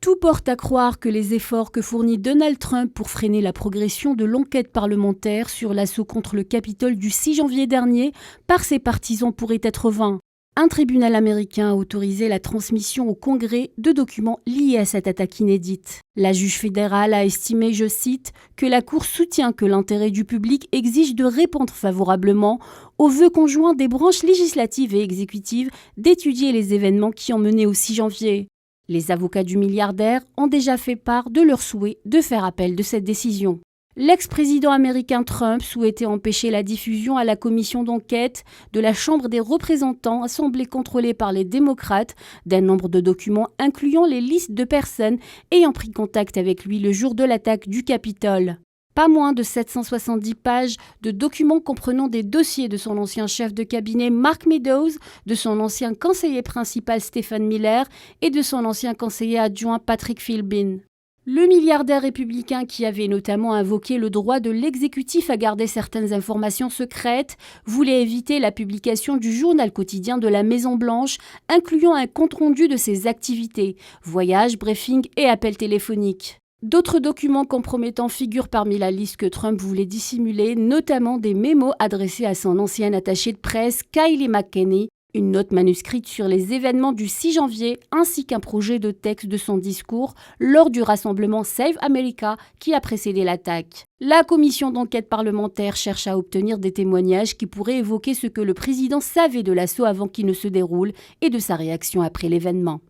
Tout porte à croire que les efforts que fournit Donald Trump pour freiner la progression de l'enquête parlementaire sur l'assaut contre le Capitole du 6 janvier dernier par ses partisans pourraient être vains. Un tribunal américain a autorisé la transmission au Congrès de documents liés à cette attaque inédite. La juge fédérale a estimé, je cite, que la Cour soutient que l'intérêt du public exige de répondre favorablement au vœu conjoint des branches législatives et exécutives d'étudier les événements qui ont mené au 6 janvier. Les avocats du milliardaire ont déjà fait part de leur souhait de faire appel de cette décision. L'ex-président américain Trump souhaitait empêcher la diffusion à la commission d'enquête de la Chambre des représentants, assemblée contrôlée par les démocrates, d'un nombre de documents incluant les listes de personnes ayant pris contact avec lui le jour de l'attaque du Capitole. Pas moins de 770 pages de documents comprenant des dossiers de son ancien chef de cabinet Mark Meadows, de son ancien conseiller principal Stephen Miller et de son ancien conseiller adjoint Patrick Philbin. Le milliardaire républicain qui avait notamment invoqué le droit de l'exécutif à garder certaines informations secrètes voulait éviter la publication du journal quotidien de la Maison-Blanche, incluant un compte-rendu de ses activités, voyages, briefings et appels téléphoniques. D'autres documents compromettants figurent parmi la liste que Trump voulait dissimuler, notamment des mémos adressés à son ancien attaché de presse, Kayleigh McEnany, une note manuscrite sur les événements du 6 janvier ainsi qu'un projet de texte de son discours lors du rassemblement Save America qui a précédé l'attaque. La commission d'enquête parlementaire cherche à obtenir des témoignages qui pourraient évoquer ce que le président savait de l'assaut avant qu'il ne se déroule et de sa réaction après l'événement.